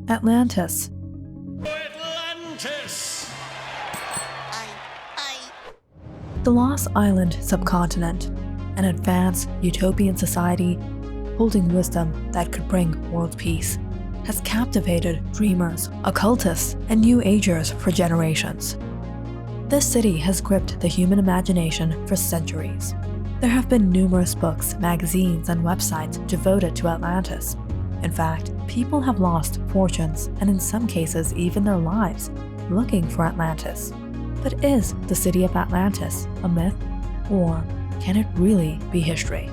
Atlantis. Atlantis! The Lost Island subcontinent, an advanced utopian society holding wisdom that could bring world peace, has captivated dreamers, occultists, and New Agers for generations. This city has gripped the human imagination for centuries. There have been numerous books, magazines, and websites devoted to Atlantis. In fact, people have lost fortunes and in some cases even their lives looking for Atlantis. But is the city of Atlantis a myth, or can it really be history?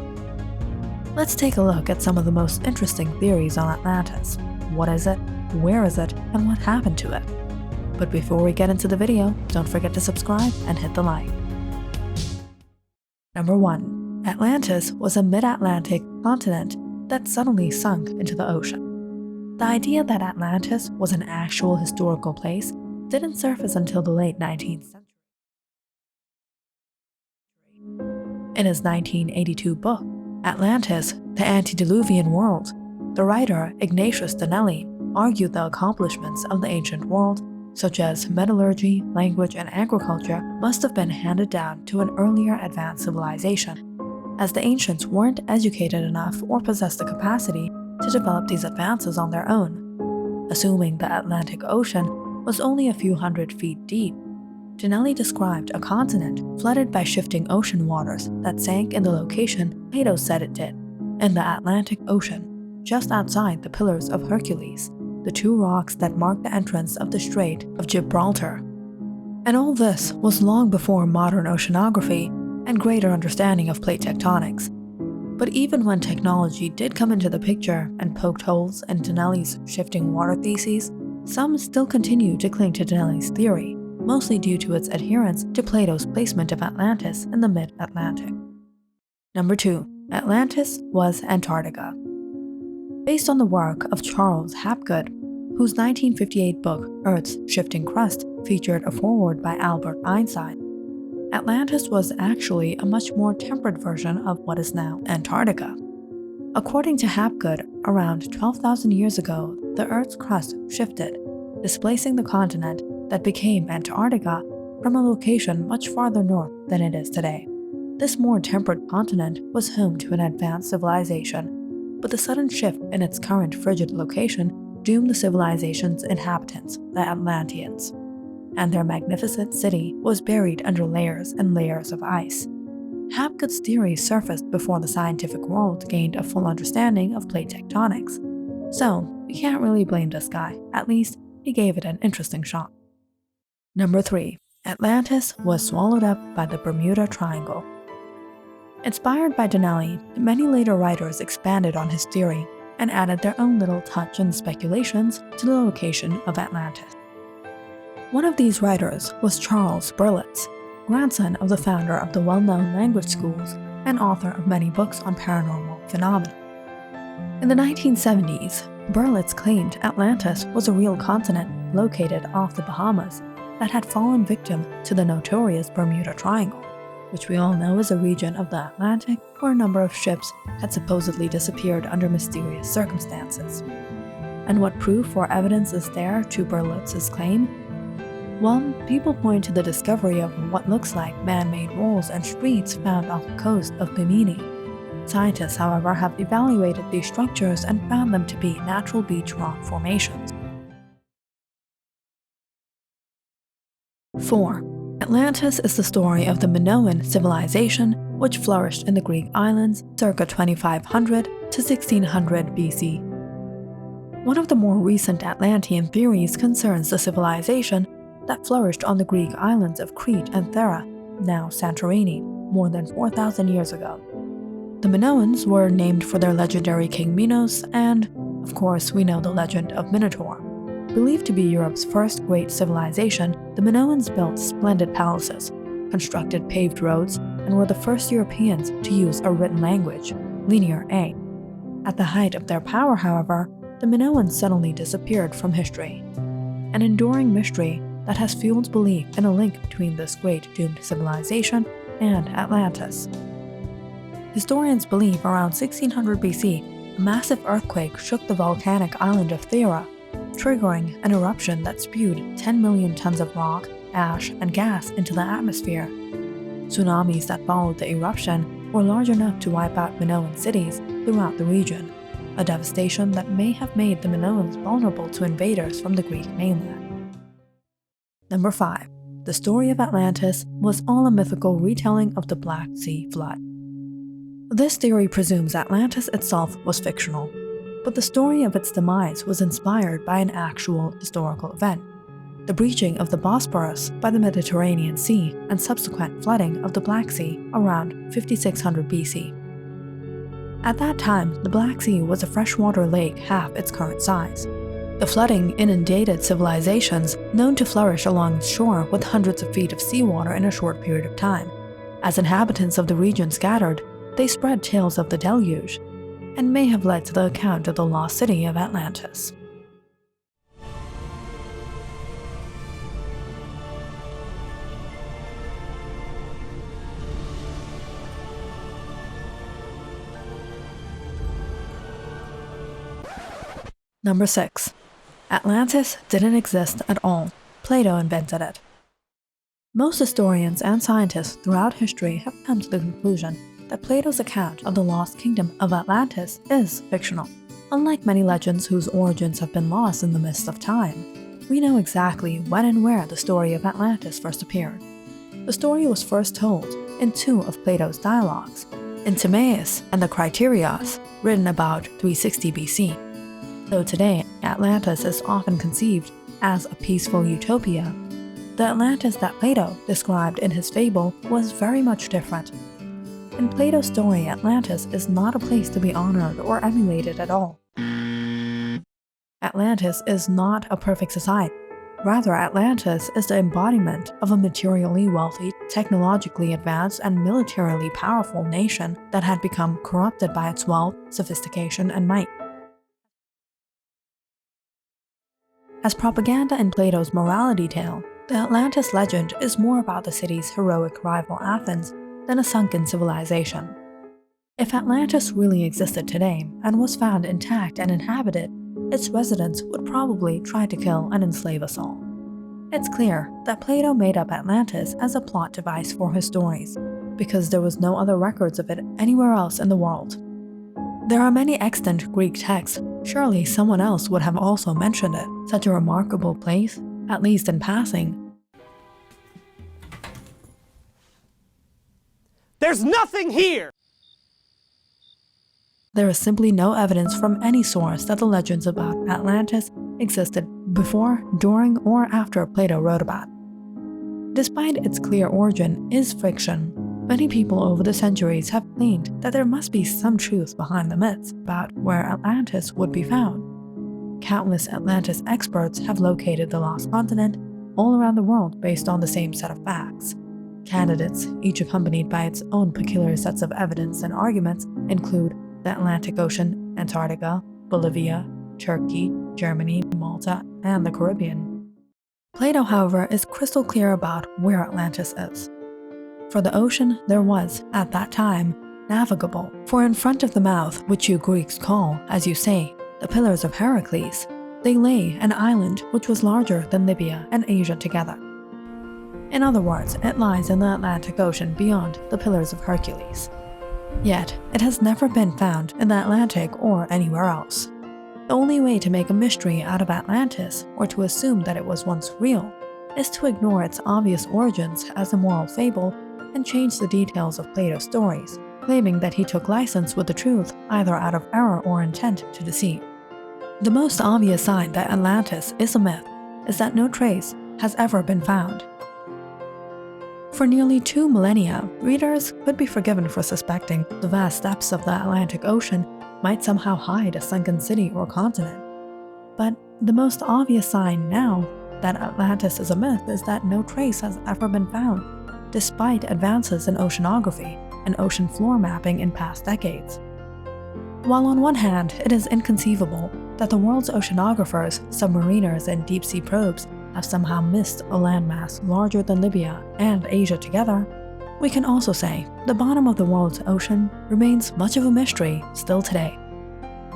Let's take a look at some of the most interesting theories on Atlantis. What is it, where is it, and what happened to it? But before we get into the video, don't forget to subscribe and hit the like. Number 1. Atlantis was a mid-Atlantic continent that suddenly sunk into the ocean. The idea that Atlantis was an actual historical place didn't surface until the late 19th century. In his 1982 book, Atlantis, the Antediluvian World, the writer Ignatius Donnelly argued the accomplishments of the ancient world, such as metallurgy, language, and agriculture, must have been handed down to an earlier advanced civilization, as the ancients weren't educated enough or possessed the capacity to develop these advances on their own. Assuming the Atlantic Ocean was only a few hundred feet deep, Donnelly described a continent flooded by shifting ocean waters that sank in the location Plato said it did, in the Atlantic Ocean, just outside the Pillars of Hercules, the two rocks that mark the entrance of the Strait of Gibraltar. And all this was long before modern oceanography and greater understanding of plate tectonics. But even when technology did come into the picture and poked holes in Donnelly's shifting water theses, some still continue to cling to Donnelly's theory, mostly due to its adherence to Plato's placement of Atlantis in the mid-Atlantic. Number 2. Atlantis Was Antarctica. Based on the work of Charles Hapgood, whose 1958 book Earth's Shifting Crust featured a foreword by Albert Einstein, Atlantis was actually a much more temperate version of what is now Antarctica. According to Hapgood, around 12,000 years ago, the Earth's crust shifted, displacing the continent that became Antarctica from a location much farther north than it is today. This more temperate continent was home to an advanced civilization, but the sudden shift in its current frigid location doomed the civilization's inhabitants, the Atlanteans, and their magnificent city was buried under layers and layers of ice. Hapgood's theory surfaced before the scientific world gained a full understanding of plate tectonics. So, we can't really blame this guy, at least he gave it an interesting shot. Number 3. Atlantis was swallowed up by the Bermuda Triangle. Inspired by Donnelly, many later writers expanded on his theory and added their own little touch and speculations to the location of Atlantis. One of these writers was Charles Berlitz, grandson of the founder of the well-known language schools and author of many books on paranormal phenomena. In the 1970s, Berlitz claimed Atlantis was a real continent located off the Bahamas that had fallen victim to the notorious Bermuda Triangle, which we all know is a region of the Atlantic where a number of ships had supposedly disappeared under mysterious circumstances. And what proof or evidence is there to Berlitz's claim? Well, people point to the discovery of what looks like man-made walls and streets found off the coast of Bimini. Scientists, however, have evaluated these structures and found them to be natural beach rock formations. 4. Atlantis is the story of the Minoan civilization, which flourished in the Greek islands circa 2500 to 1600 BC. One of the more recent Atlantean theories concerns the civilization that flourished on the Greek islands of Crete and Thera, now Santorini, more than 4,000 years ago. The Minoans were named for their legendary king Minos, and, of course, we know the legend of Minotaur. Believed to be Europe's first great civilization, the Minoans built splendid palaces, constructed paved roads, and were the first Europeans to use a written language, Linear A. At the height of their power, however, the Minoans suddenly disappeared from history. An enduring mystery that has fueled belief in a link between this great doomed civilization and Atlantis. Historians believe around 1600 BC, a massive earthquake shook the volcanic island of Thera, triggering an eruption that spewed 10 million tons of rock, ash, and gas into the atmosphere. Tsunamis that followed the eruption were large enough to wipe out Minoan cities throughout the region, a devastation that may have made the Minoans vulnerable to invaders from the Greek mainland. Number 5. The story of Atlantis was all a mythical retelling of the Black Sea flood. This theory presumes Atlantis itself was fictional, but the story of its demise was inspired by an actual historical event: the breaching of the Bosporus by the Mediterranean Sea and subsequent flooding of the Black Sea around 5600 BC. At that time, the Black Sea was a freshwater lake half its current size. The flooding inundated civilizations known to flourish along its shore with hundreds of feet of seawater in a short period of time. As inhabitants of the region scattered, they spread tales of the deluge, and may have led to the account of the lost city of Atlantis. Number 6. Atlantis didn't exist at all. Plato invented it. Most historians and scientists throughout history have come to the conclusion that Plato's account of the lost kingdom of Atlantis is fictional. Unlike many legends whose origins have been lost in the mist of time, we know exactly when and where the story of Atlantis first appeared. The story was first told in 2 of Plato's dialogues, in Timaeus and the Criterios, written about 360 BC. Though today, Atlantis is often conceived as a peaceful utopia, the Atlantis that Plato described in his fable was very much different. In Plato's story, Atlantis is not a place to be honored or emulated at all. Atlantis is not a perfect society. Rather, Atlantis is the embodiment of a materially wealthy, technologically advanced, and militarily powerful nation that had become corrupted by its wealth, sophistication, and might. As propaganda in Plato's morality tale, the Atlantis legend is more about the city's heroic rival Athens than a sunken civilization. If Atlantis really existed today and was found intact and inhabited, its residents would probably try to kill and enslave us all. It's clear that Plato made up Atlantis as a plot device for his stories, because there was no other records of it anywhere else in the world. There are many extant Greek texts. Surely someone else would have also mentioned it, such a remarkable place, at least in passing. There's nothing here! There is simply no evidence from any source that the legends about Atlantis existed before, during, or after Plato wrote about it. Despite its clear origin is fiction, many people over the centuries have claimed that there must be some truth behind the myths about where Atlantis would be found. Countless Atlantis experts have located the lost continent all around the world based on the same set of facts. Candidates, each accompanied by its own peculiar sets of evidence and arguments, include the Atlantic Ocean, Antarctica, Bolivia, Turkey, Germany, Malta, and the Caribbean. Plato, however, is crystal clear about where Atlantis is. For the ocean, there was, at that time, navigable, for in front of the mouth, which you Greeks call, as you say, the Pillars of Heracles, they lay an island which was larger than Libya and Asia together. In other words, it lies in the Atlantic Ocean beyond the Pillars of Hercules. Yet, it has never been found in the Atlantic or anywhere else. The only way to make a mystery out of Atlantis, or to assume that it was once real, is to ignore its obvious origins as a moral fable and change the details of Plato's stories, claiming that he took license with the truth either out of error or intent to deceive. The most obvious sign that Atlantis is a myth is that no trace has ever been found. For nearly 2 millennia, readers could be forgiven for suspecting the vast depths of the Atlantic Ocean might somehow hide a sunken city or continent. But the most obvious sign now that Atlantis is a myth is that no trace has ever been found, despite advances in oceanography and ocean floor mapping in past decades. While on one hand, it is inconceivable that the world's oceanographers, submariners, and deep-sea probes have somehow missed a landmass larger than Libya and Asia together, we can also say the bottom of the world's ocean remains much of a mystery still today.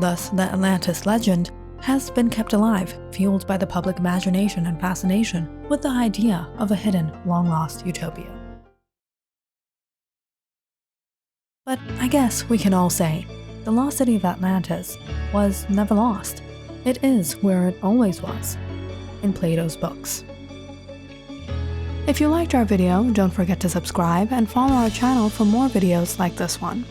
Thus, the Atlantis legend has been kept alive, fueled by the public imagination and fascination with the idea of a hidden, long-lost utopia. But I guess we can all say, the lost city of Atlantis was never lost. It is where it always was, in Plato's books. If you liked our video, don't forget to subscribe and follow our channel for more videos like this one.